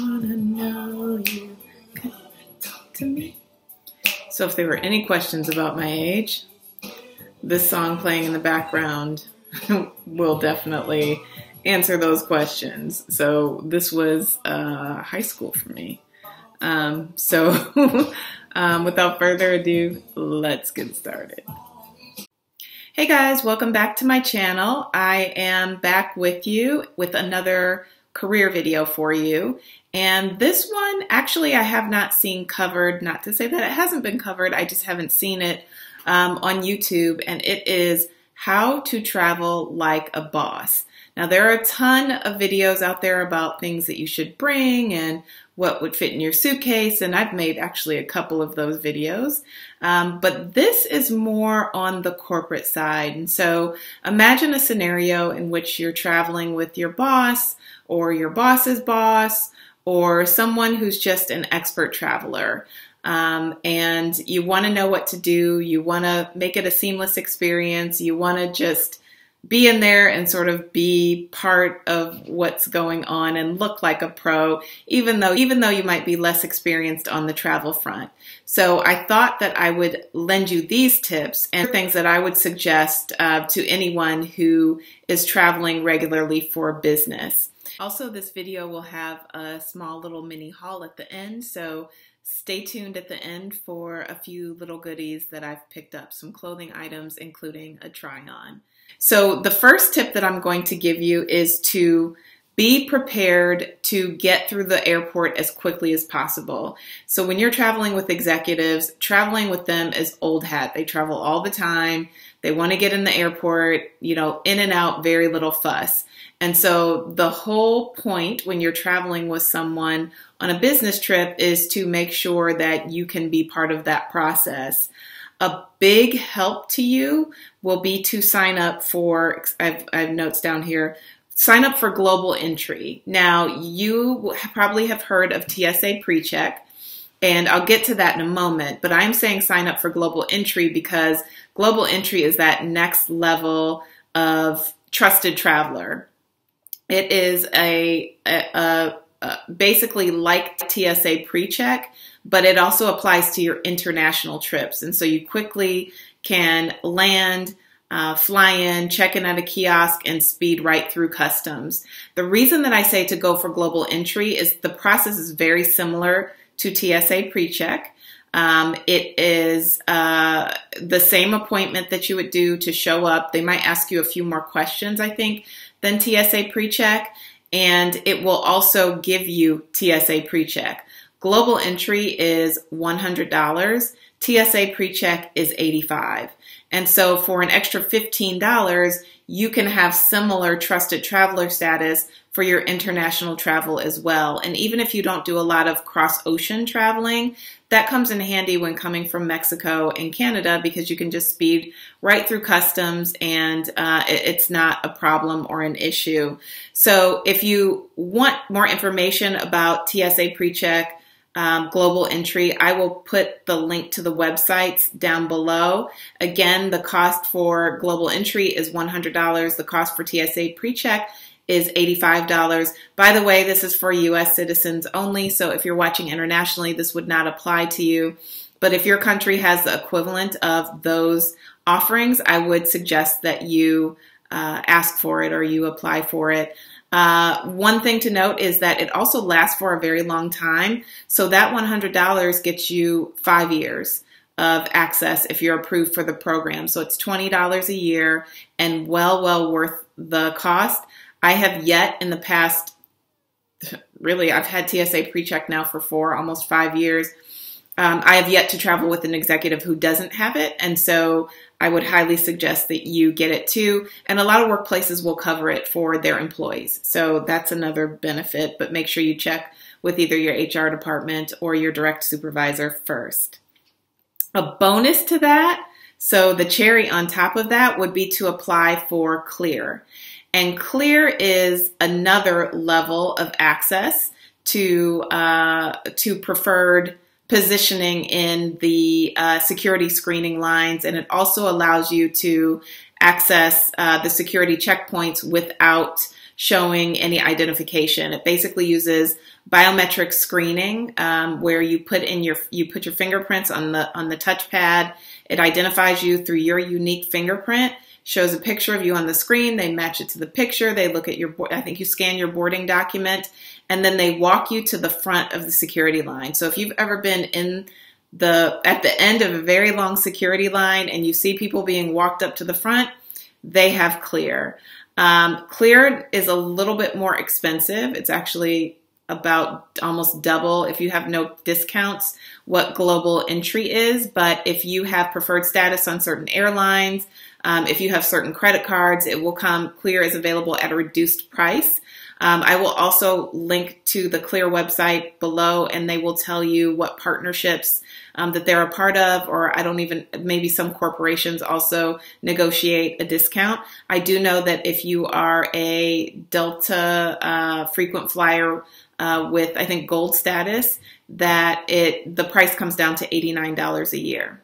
wanna know you. Talk to me. So if there were any questions about my age, this song playing in the background will definitely answer those questions. So this was high school for me. Without further ado, let's get started. Hey guys, welcome back to my channel. I am back with you with another career video for you. And this one, actually, I have not seen covered. Not to say that it hasn't been covered, I just haven't seen it on YouTube. And it is how to travel like a boss. Now, there are a ton of videos out there about things that you should bring and what would fit in your suitcase, and I've made actually a couple of those videos. But this is more on the corporate side. And so imagine a scenario in which you're traveling with your boss or your boss's boss or someone who's just an expert traveler. And you want to know what to do. You want to make it a seamless experience. You want to just be in there and sort of be part of what's going on and look like a pro, even though you might be less experienced on the travel front. So I thought that I would lend you these tips and things that I would suggest to anyone who is traveling regularly for business. Also, this video will have a small little mini haul at the end, so stay tuned at the end for a few little goodies that I've picked up, some clothing items, including a try-on. So the first tip that I'm going to give you is to be prepared to get through the airport as quickly as possible. So when you're traveling with executives, traveling with them is old hat. They travel all the time. They want to get in the airport, in and out, very little fuss. And so the whole point when you're traveling with someone on a business trip is to make sure that you can be part of that process. A big help to you will be to sign up for, I have notes down here, sign up for global entry. Now, you probably have heard of TSA PreCheck, and I'll get to that in a moment, but I'm saying sign up for global entry because global entry is that next level of trusted traveler. It is basically like TSA PreCheck, but it also applies to your international trips. And so you quickly can land, fly in, check in at a kiosk, and speed right through customs. The reason that I say to go for global entry is the process is very similar to TSA PreCheck. It is the same appointment that you would do to show up. They might ask you a few more questions, I think, than TSA PreCheck, and it will also give you TSA PreCheck. Global entry is $100. TSA PreCheck is $85. And so for an extra $15, you can have similar trusted traveler status for your international travel as well. And even if you don't do a lot of cross-ocean traveling, that comes in handy when coming from Mexico and Canada because you can just speed right through customs and it's not a problem or an issue. So if you want more information about TSA PreCheck, global entry, I will put the link to the websites down below. Again, the cost for global entry is $100. The cost for TSA PreCheck is $85. By the way, this is for US citizens only, so if you're watching internationally, this would not apply to you. But if your country has the equivalent of those offerings, I would suggest that you ask for it or you apply for it. One thing to note is that it also lasts for a very long time. So that $100 gets you 5 years of access if you're approved for the program. So it's $20 a year and well worth the cost. I have yet in the past, really, I've had TSA PreCheck now for almost 5 years. I have yet to travel with an executive who doesn't have it. And so I would highly suggest that you get it too. And a lot of workplaces will cover it for their employees. So that's another benefit, but make sure you check with either your HR department or your direct supervisor first. A bonus to that, so the cherry on top of that would be to apply for Clear. And Clear is another level of access to preferred positioning in the security screening lines, and it also allows you to access the security checkpoints without showing any identification. It basically uses biometric screening, where you put your fingerprints on the touchpad. It identifies you through your unique fingerprint, shows a picture of you on the screen. They match it to the picture. They look at I think you scan your boarding document, and then they walk you to the front of the security line. So if you've ever been at the end of a very long security line and you see people being walked up to the front, they have Clear. Clear is a little bit more expensive. It's actually about almost double, if you have no discounts, what global entry is. But if you have preferred status on certain airlines, if you have certain credit cards, it will come. Clear is available at a reduced price. I will also link to the Clear website below, and they will tell you what partnerships that they're a part of, or maybe some corporations also negotiate a discount. I do know that if you are a Delta frequent flyer with, I think, gold status, that the price comes down to $89 a year.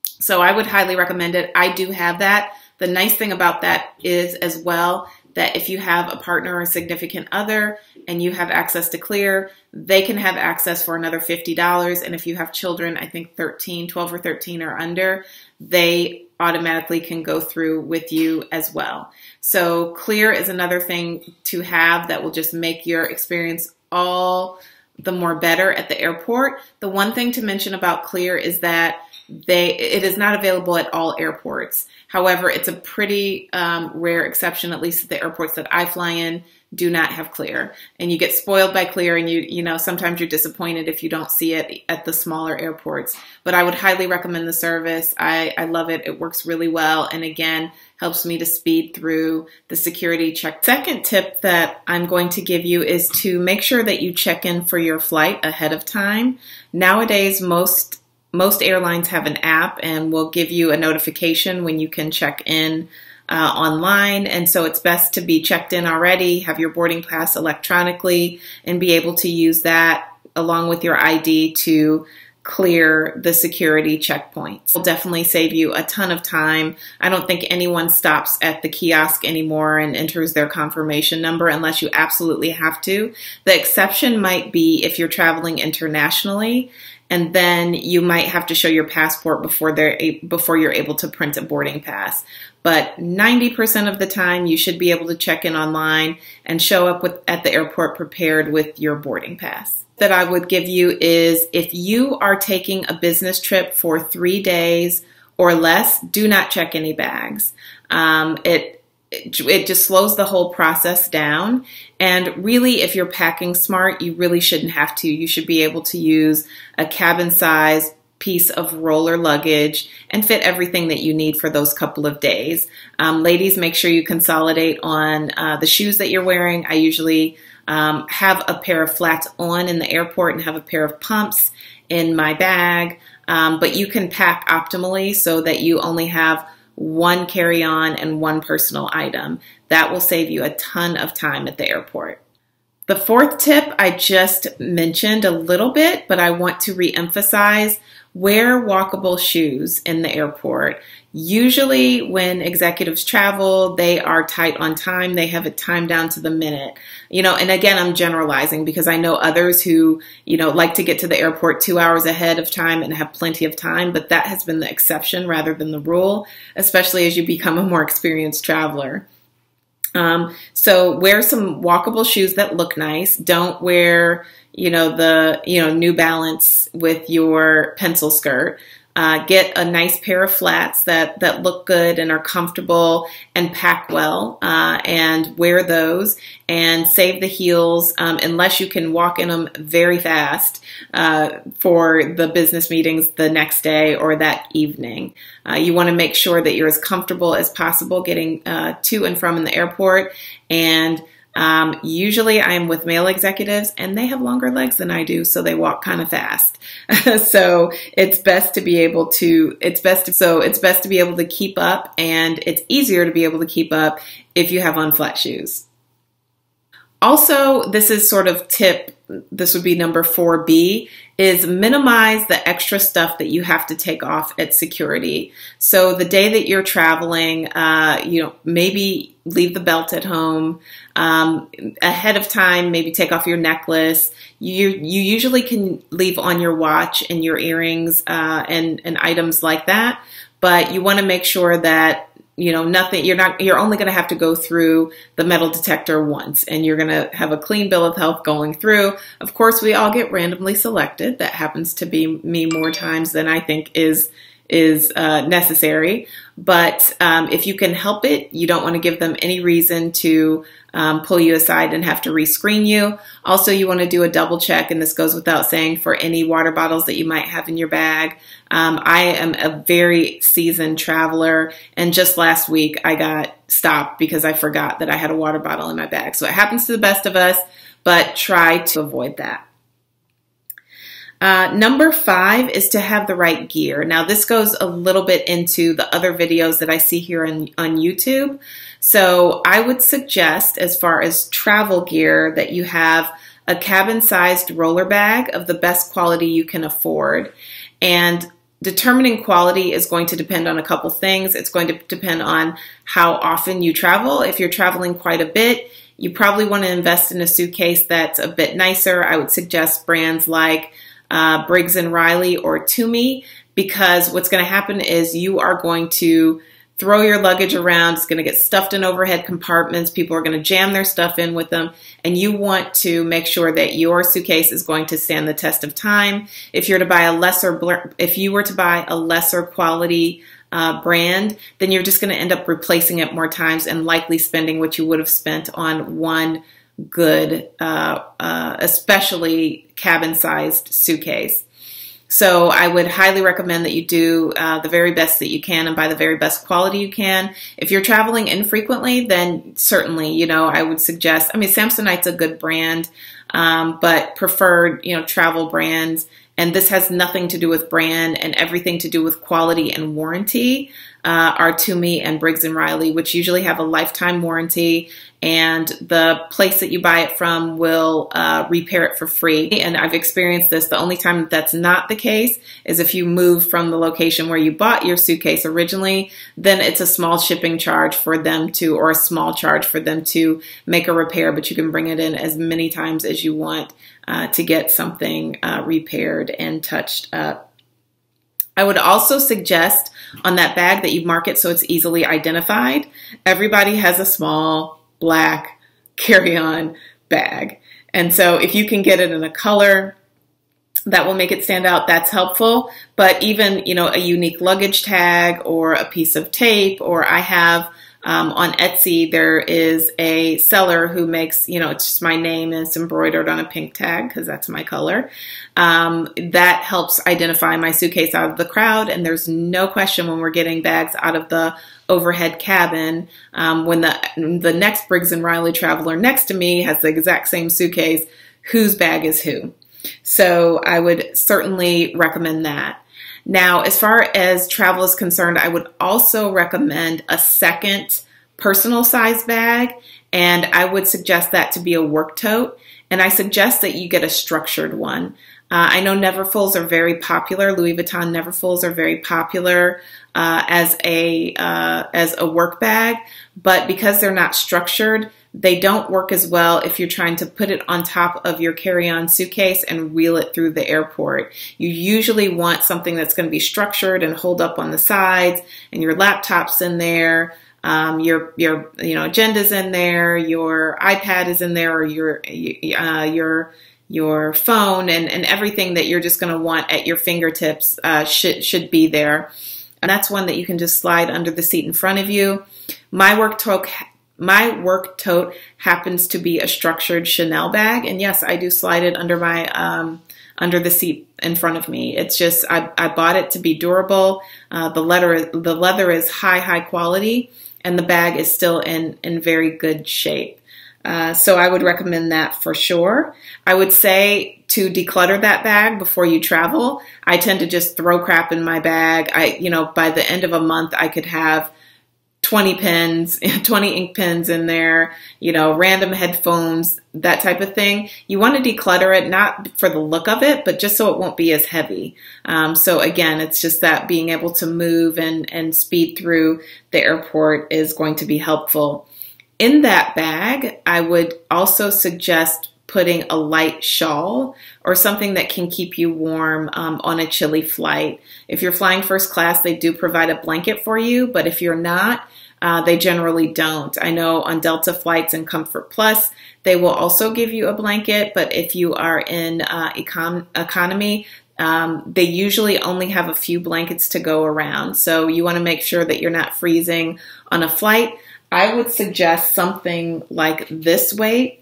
So I would highly recommend it. I do have that. The nice thing about that is as well that if you have a partner or a significant other and you have access to Clear, they can have access for another $50. And if you have children, I think 12 or 13 or under, they automatically can go through with you as well. So Clear is another thing to have that will just make your experience all the more better at the airport. The one thing to mention about Clear is that it is not available at all airports. However, it's a pretty rare exception, at least at the airports that I fly in, do not have Clear. And you get spoiled by Clear, and you know, sometimes you're disappointed if you don't see it at the smaller airports. But I would highly recommend the service. I love it. It works really well. And again, helps me to speed through the security check. Second tip that I'm going to give you is to make sure that you check in for your flight ahead of time. Nowadays, most airlines have an app and will give you a notification when you can check in online. And so it's best to be checked in already, have your boarding pass electronically, and be able to use that along with your ID to clear the security checkpoints. It'll definitely save you a ton of time. I don't think anyone stops at the kiosk anymore and enters their confirmation number unless you absolutely have to. The exception might be if you're traveling internationally, and then you might have to show your passport before you're able to print a boarding pass. But 90% of the time, you should be able to check in online and show up at the airport prepared with your boarding pass. That I would give you is if you are taking a business trip for 3 days or less, do not check any bags. It just slows the whole process down. And really, if you're packing smart, you really shouldn't have to. You should be able to use a cabin size piece of roller luggage and fit everything that you need for those couple of days. Ladies, make sure you consolidate on the shoes that you're wearing. I usually have a pair of flats on in the airport and have a pair of pumps in my bag. But you can pack optimally so that you only have one carry-on and one personal item. That will save you a ton of time at the airport. The fourth tip I just mentioned a little bit, but I want to re-emphasize: wear walkable shoes in the airport. Usually when executives travel, they are tight on time. They have it timed down to the minute. And again, I'm generalizing because I know others who, like to get to the airport 2 hours ahead of time and have plenty of time, but that has been the exception rather than the rule, especially as you become a more experienced traveler. So wear some walkable shoes that look nice. Don't wear, New Balance with your pencil skirt. Get a nice pair of flats that look good and are comfortable and pack well, and wear those, and save the heels unless you can walk in them very fast for the business meetings the next day or that evening. You want to make sure that you're as comfortable as possible getting to and from in the airport. And usually I am with male executives and they have longer legs than I do, so they walk kind of fast. So it's best to be able to keep up, and it's easier to be able to keep up if you have on flat shoes. Also, this is sort of this would be number 4B, is minimize the extra stuff that you have to take off at security. So the day that you're traveling, maybe leave the belt at home. Ahead of time, maybe take off your necklace. You usually can leave on your watch and your earrings and items like that, but you want to make sure that nothing, you're only going to have to go through the metal detector once, and you're going to have a clean bill of health going through. Of course, we all get randomly selected. That happens to be me more times than I think is necessary. But if you can help it, you don't want to give them any reason to pull you aside and have to rescreen you. Also, you want to do a double check, and this goes without saying, for any water bottles that you might have in your bag. I am a very seasoned traveler, and just last week I got stopped because I forgot that I had a water bottle in my bag. So it happens to the best of us, but try to avoid that. Number 5 is to have the right gear. Now, this goes a little bit into the other videos that I see here on YouTube. So I would suggest, as far as travel gear, that you have a cabin-sized roller bag of the best quality you can afford. And determining quality is going to depend on a couple things. It's going to depend on how often you travel. If you're traveling quite a bit, you probably want to invest in a suitcase that's a bit nicer. I would suggest brands like Briggs & Riley or Toomey, because what's going to happen is you are going to throw your luggage around. It's going to get stuffed in overhead compartments. People are going to jam their stuff in with them, and you want to make sure that your suitcase is going to stand the test of time. If you were to buy a lesser quality brand, then you're just going to end up replacing it more times and likely spending what you would have spent on one good, especially cabin-sized suitcase. So I would highly recommend that you do the very best that you can and buy the very best quality you can. If you're traveling infrequently, then certainly, I would suggest, Samsonite's a good brand, but preferred, travel brands. And this has nothing to do with brand and everything to do with quality and warranty, are Toomey and Briggs & Riley, which usually have a lifetime warranty, and the place that you buy it from will repair it for free. And I've experienced this. The only time that's not the case is if you move from the location where you bought your suitcase originally, then it's a small shipping charge for them to, or a small charge for them to make a repair, but you can bring it in as many times as you want to get something repaired and touched up. I would also suggest on that bag that you mark it so it's easily identified. Everybody has a small black carry-on bag. And so if you can get it in a color that will make it stand out, that's helpful. But even, a unique luggage tag or a piece of tape, or I have on Etsy, there is a seller who makes, it's just my name and it's embroidered on a pink tag because that's my color. That helps identify my suitcase out of the crowd. And there's no question when we're getting bags out of the overhead cabin, when the next Briggs & Riley traveler next to me has the exact same suitcase, whose bag is who. So I would certainly recommend that. Now, as far as travel is concerned, I would also recommend a second personal size bag, and I would suggest that to be a work tote, and I suggest that you get a structured one. I know Neverfulls are very popular. Louis Vuitton Neverfulls are very popular as a work bag, but because they're not structured, they don't work as well if you're trying to put it on top of your carry-on suitcase and wheel it through the airport. You usually want something that's going to be structured and hold up on the sides, and your laptop's in there, your agenda's in there, your iPad is in there, or your phone, and everything that you're just going to want at your fingertips should be there. And that's one that you can just slide under the seat in front of you. My work tote happens to be a structured Chanel bag, and yes, I do slide it under my under the seat in front of me. It's just I bought it to be durable. The leather is high quality, and the bag is still in very good shape. So I would recommend that for sure. I would say to declutter that bag before you travel. I tend to just throw crap in my bag. By the end of a month, I could have 20 pens, 20 ink pens in there, you know, random headphones, that type of thing. You want to declutter it, not for the look of it, but just so it won't be as heavy. So again, it's just that being able to move and speed through the airport is going to be helpful. In that bag, I would also suggest putting a light shawl or something that can keep you warm on a chilly flight. If you're flying first class, they do provide a blanket for you, but if you're not, they generally don't. I know on Delta flights and Comfort Plus, they will also give you a blanket, but if you are in economy, they usually only have a few blankets to go around. So you want to make sure that you're not freezing on a flight. I would suggest something like this weight.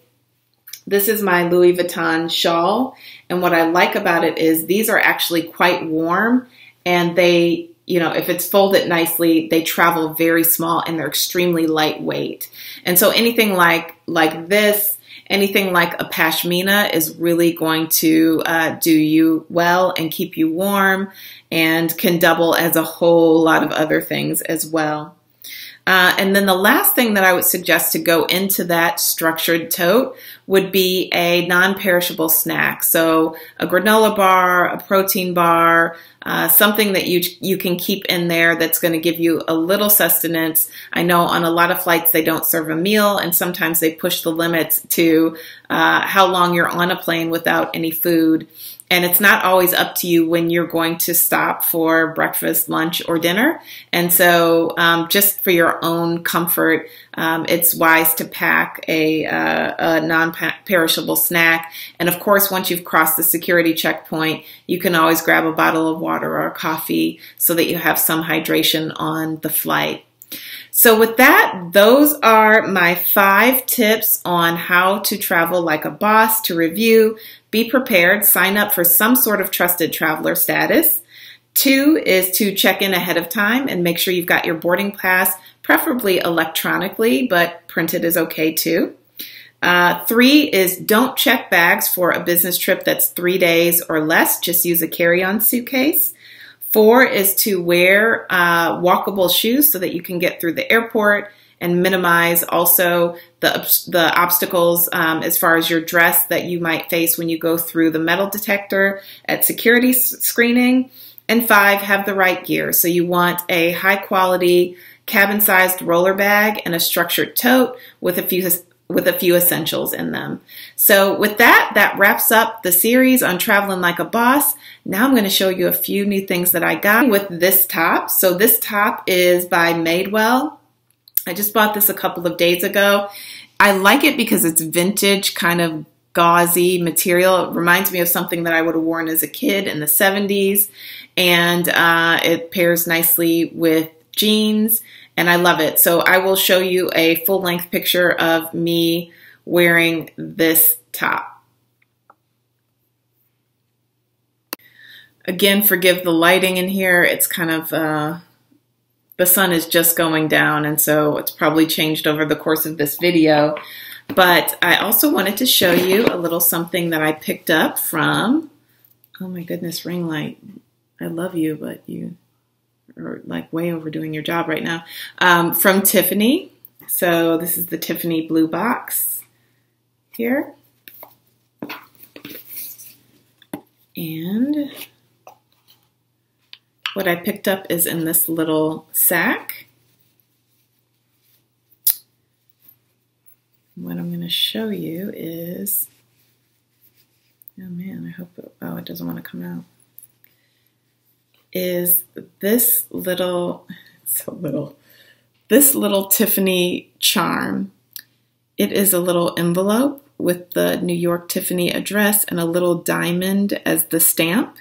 This is my Louis Vuitton shawl, and what I like about it is these are actually quite warm, and they, you know, if it's folded nicely, they travel very small and they're extremely lightweight. And so anything like this, anything like a pashmina is really going to do you well and keep you warm, and can double as a whole lot of other things as well. And then the last thing that I would suggest to go into that structured tote would be a non-perishable snack. So a granola bar, a protein bar, something that you can keep in there that's going to give you a little sustenance. I know on a lot of flights they don't serve a meal, and sometimes they push the limits to how long you're on a plane without any food. And it's not always up to you when you're going to stop for breakfast, lunch, or dinner. And so just for your own comfort, it's wise to pack a non-perishable snack. And of course, once you've crossed the security checkpoint, you can always grab a bottle of water or coffee so that you have some hydration on the flight. So with that, those are my 5 tips on how to travel like a boss. To review: be prepared, sign up for some sort of trusted traveler status. 2 is to check in ahead of time and make sure you've got your boarding pass, preferably electronically, but printed is okay too. 3 is don't check bags for a business trip that's 3 days or less. Just use a carry-on suitcase. 4 is to wear walkable shoes so that you can get through the airport and minimize also the obstacles as far as your dress that you might face when you go through the metal detector at security screening. And 5, have the right gear. So you want a high quality cabin-sized roller bag and a structured tote with a few essentials in them. So with that, that wraps up the series on traveling like a boss. Now I'm going to show you a few new things that I got with this top. So this top is by Madewell. I just bought this a couple of days ago. I like it because it's vintage, kind of gauzy material. It reminds me of something that I would have worn as a kid in the 70s. And it pairs nicely with jeans, and I love it. So I will show you a full-length picture of me wearing this top. Again, forgive the lighting in here. It's kind of, the sun is just going down, and so it's probably changed over the course of this video. But I also wanted to show you a little something that I picked up from, oh my goodness, ring light. I love you, but you are like way overdoing your job right now. From Tiffany. So this is the Tiffany blue box here. And what I picked up is in this little sack. What I'm going to show you is, oh man, I hope, it doesn't want to come out. Is this little, this little Tiffany charm. It is a little envelope with the New York Tiffany address and a little diamond as the stamp.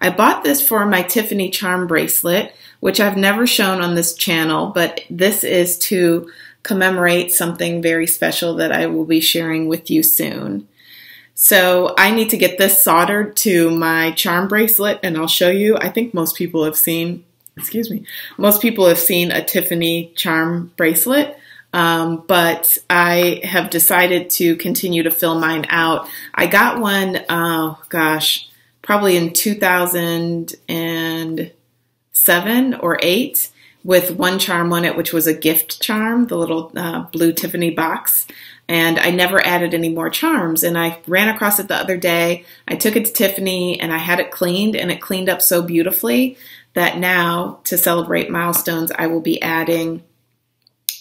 I bought this for my Tiffany charm bracelet, which I've never shown on this channel, but this is to commemorate something very special that I will be sharing with you soon. So I need to get this soldered to my charm bracelet, and I'll show you. I think most people have seen, most people have seen a Tiffany charm bracelet, but I have decided to continue to fill mine out. I got one, oh gosh, probably in 2007 or 8, with one charm on it, which was a gift charm, the little blue Tiffany box. And I never added any more charms. And I ran across it the other day. I took it to Tiffany and I had it cleaned, and it cleaned up so beautifully that now, to celebrate milestones, I will be adding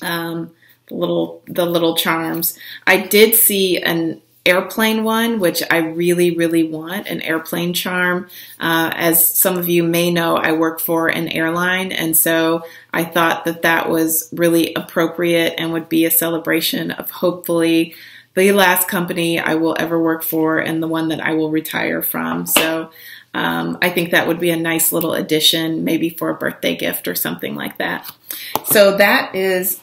the little charms. I did see an airplane one, which I really, really want, an airplane charm. As some of you may know, I work for an airline, and so I thought that that was really appropriate and would be a celebration of hopefully the last company I will ever work for and the one that I will retire from. So I think that would be a nice little addition, maybe for a birthday gift or something like that. So that is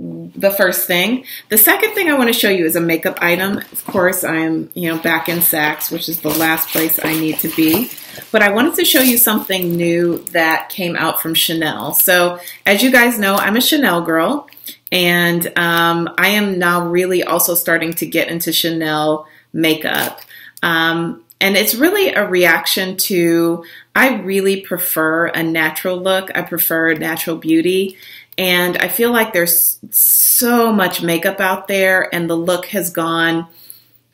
the first thing. The second thing I want to show you is a makeup item. Of course, I am, back in Saks, which is the last place I need to be. But I wanted to show you something new that came out from Chanel. So as you guys know, I'm a Chanel girl, and I am now really also starting to get into Chanel makeup. And it's really a reaction to, I really prefer a natural look. I prefer natural beauty. And I feel like there's so much makeup out there, and the look has gone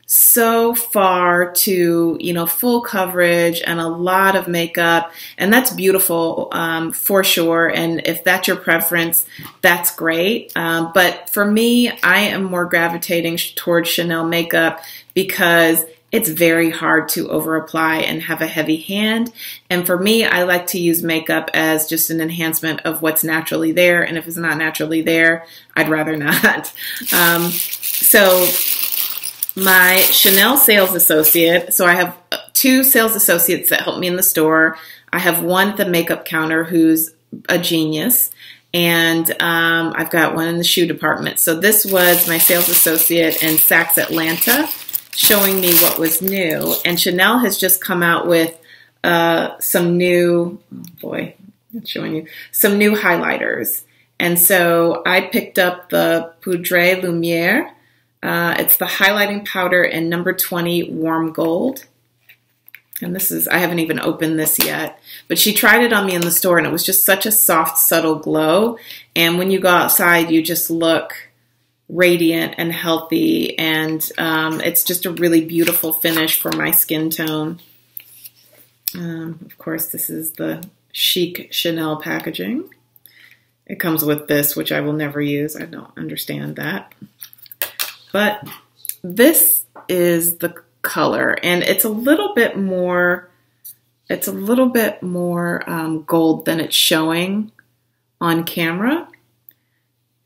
so far to, full coverage and a lot of makeup. And that's beautiful for sure. And if that's your preference, that's great. But for me, I am more gravitating towards Chanel makeup because it's very hard to over apply and have a heavy hand. And for me, I like to use makeup as just an enhancement of what's naturally there. And if it's not naturally there, I'd rather not. So my Chanel sales associate, so I have 2 sales associates that help me in the store. I have one at the makeup counter who's a genius. And I've got one in the shoe department. So this was my sales associate in Saks Atlanta, showing me what was new. And Chanel has just come out with some new, some new highlighters. And so I picked up the Poudre Lumiere. It's the highlighting powder in number 20 warm gold. And this is, I haven't even opened this yet, but she tried it on me in the store, and it was just such a soft, subtle glow. And when you go outside, you just look radiant and healthy, and it's just a really beautiful finish for my skin tone. Of course, this is the chic Chanel packaging. It comes with this, which I will never use. I don't understand that. But this is the color, and it's a little bit more gold than it's showing on camera.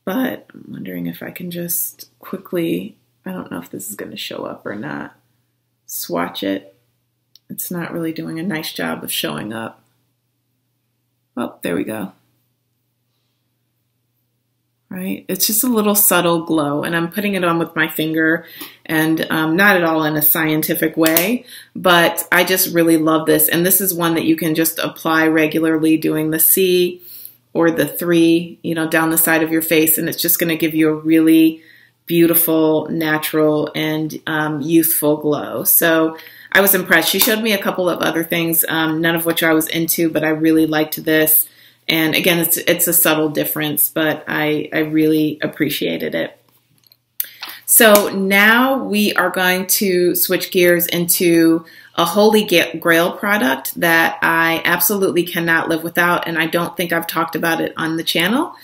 But I'm wondering if I can just quickly, I don't know if this is going to show up or not, swatch it. It's not really doing a nice job of showing up. Oh, there we go. Right? It's just a little subtle glow, and I'm putting it on with my finger, and not at all in a scientific way, but I just really love this. And this is one that you can just apply regularly, doing the C or the 3, down the side of your face. And it's just going to give you a really beautiful, natural, and youthful glow. So I was impressed. She showed me a couple of other things, none of which I was into, but I really liked this. And again, it's a subtle difference, but I really appreciated it. So now we are going to switch gears into a holy grail product that I absolutely cannot live without, and I don't think I've talked about it on the channel.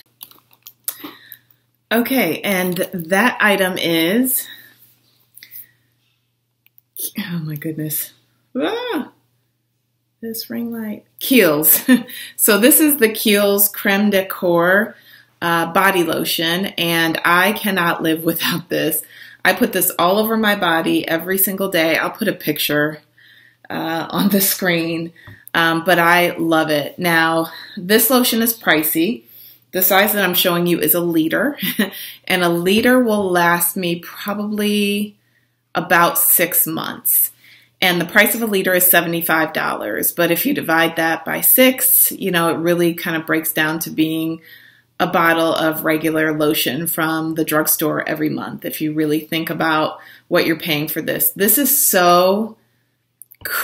Okay, and that item is, oh my goodness, this ring light, Kiehl's. So this is the Kiehl's Creme de Corps body lotion, and I cannot live without this. I put this all over my body every single day. I'll put a picture on the screen, but I love it. Now, this lotion is pricey. The size that I'm showing you is a liter, and a liter will last me probably about 6 months. And the price of a liter is $75. But if you divide that by 6, it really kind of breaks down to being a bottle of regular lotion from the drugstore every month. If you really think about what you're paying for this. This is so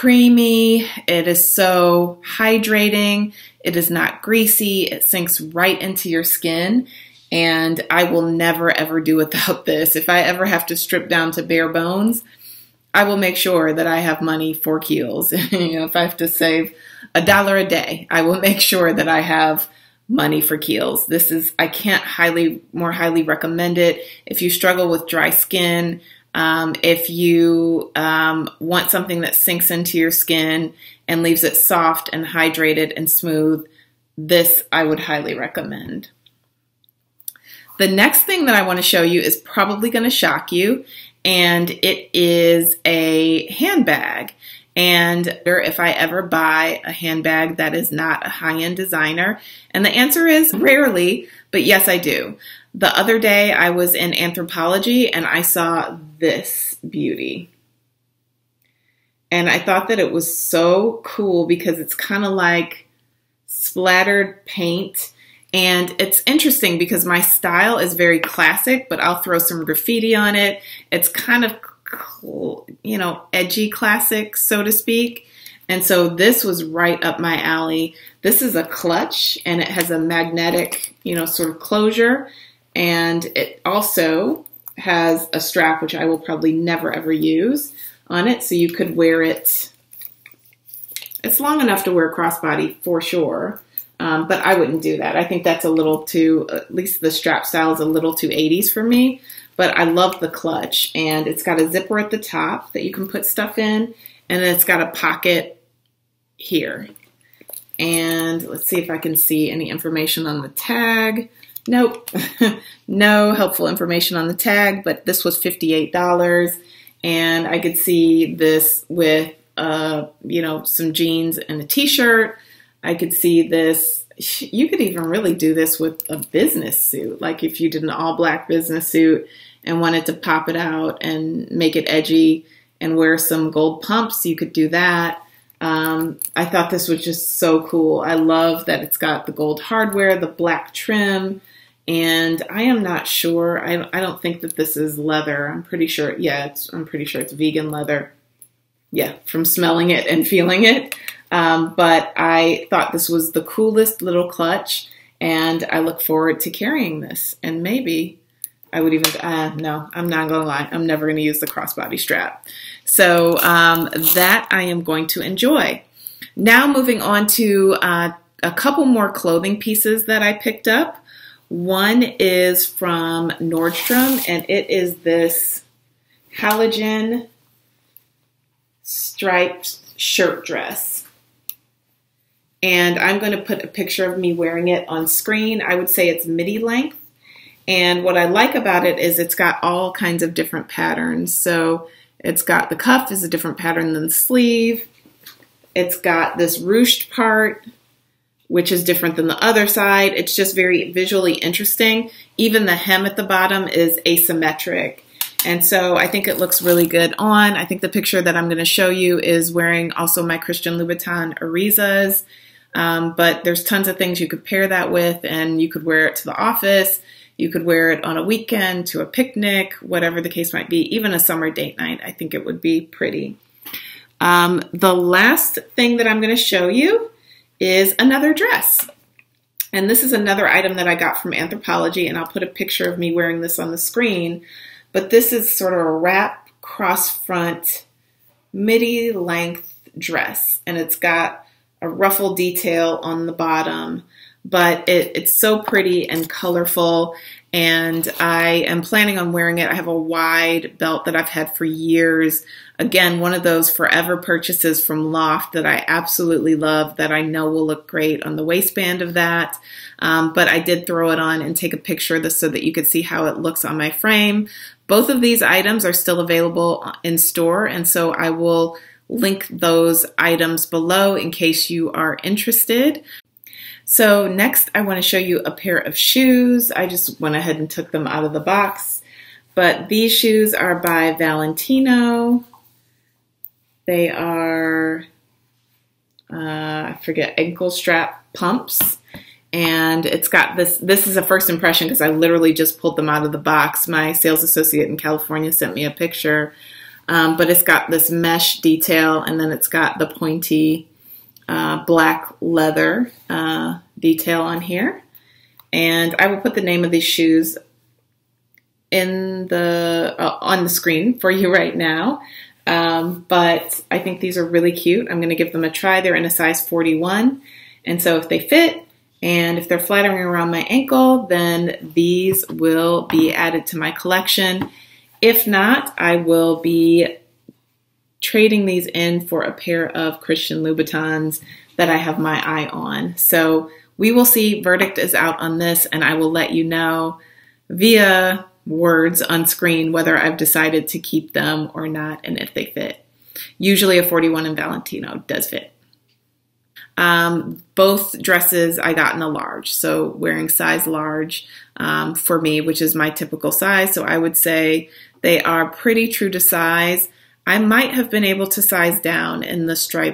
creamy. It is so hydrating. It is not greasy. It sinks right into your skin. And I will never, ever do without this. If I ever have to strip down to bare bones, I will make sure that I have money for Kiehl's. If I have to save $1 a day, I will make sure that I have money for Kiehl's. I can't more highly recommend it. If you struggle with dry skin, if you want something that sinks into your skin and leaves it soft and hydrated and smooth, this I would highly recommend. The next thing that I want to show you is probably going to shock you, and it is a handbag. And if I ever buy a handbag that is not a high-end designer, and the answer is rarely, but yes, I do. The other day I was in Anthropologie and I saw this beauty. And I thought that it was so cool because it's kind of like splattered paint. And it's interesting because my style is very classic, but I'll throw some graffiti on it. It's kind of, edgy classic, so to speak. And so this was right up my alley. This is a clutch and it has a magnetic, sort of closure. And it also has a strap, which I will probably never ever use on it. So you could wear it. It's long enough to wear crossbody for sure. But I wouldn't do that. I think that's a little too, at least the strap style is a little too 80s for me. But I love the clutch, and it's got a zipper at the top that you can put stuff in, and then it's got a pocket here. And let's see if I can see any information on the tag. Nope, no helpful information on the tag, but this was $58, and I could see this with, some jeans and a t-shirt. I could see this. You could even really do this with a business suit. Like if you did an all black business suit and wanted to pop it out and make it edgy and wear some gold pumps, you could do that. I thought this was just so cool. I love that it's got the gold hardware, the black trim, and I am not sure. I don't think that this is leather. I'm pretty sure. Yeah, I'm pretty sure it's vegan leather. Yeah, from smelling it and feeling it. But I thought this was the coolest little clutch, and I look forward to carrying this. And maybe I would even, no, I'm not going to lie. I'm never going to use the crossbody strap. So that I am going to enjoy. Now moving on to a couple more clothing pieces that I picked up. One is from Nordstrom, and it is this halogen striped shirt dress. And I'm going to put a picture of me wearing it on screen. I would say it's midi length. And what I like about it is it's got all kinds of different patterns. So it's got the cuff is a different pattern than the sleeve. It's got this ruched part, which is different than the other side. It's just very visually interesting. Even the hem at the bottom is asymmetric. And so I think it looks really good on. I think the picture that I'm going to show you is wearing also my Christian Louboutin Arizas. But there's tons of things you could pair that with, and you could wear it to the office. You could wear it on a weekend, to a picnic, whatever the case might be, even a summer date night. I think it would be pretty. The last thing that I'm going to show you is another dress. And this is another item that I got from Anthropologie, and I'll put a picture of me wearing this on the screen. But this is sort of a wrap cross front midi length dress, and it's got a ruffle detail on the bottom, but it's so pretty and colorful, and I am planning on wearing it. I have a wide belt that I've had for years. Again, one of those forever purchases from Loft that I absolutely love, that I know will look great on the waistband of that. But I did throw it on and take a picture of this so that you could see how it looks on my frame. Both of these items are still available in store, and so I will link those items below in case you are interested. So next I want to show you a pair of shoes. I just went ahead and took them out of the box, but these shoes are by Valentino. They are, I forget, ankle strap pumps. And it's got this is a first impression because I literally just pulled them out of the box. My sales associate in California sent me a picture. but it's got this mesh detail, and then it's got the pointy black leather detail on here. And I will put the name of these shoes in the on the screen for you right now. But I think these are really cute. I'm going to give them a try. They're in a size 41. And so if they fit and if they're flattering around my ankle, then these will be added to my collection. If not, I will be trading these in for a pair of Christian Louboutins that I have my eye on. So we will see. Verdict is out on this, and I will let you know via words on screen whether I've decided to keep them or not and if they fit. Usually a 41 in Valentino does fit. Both dresses I got in a large, so wearing size large for me, which is my typical size. So I would say they are pretty true to size. I might have been able to size down in the stripe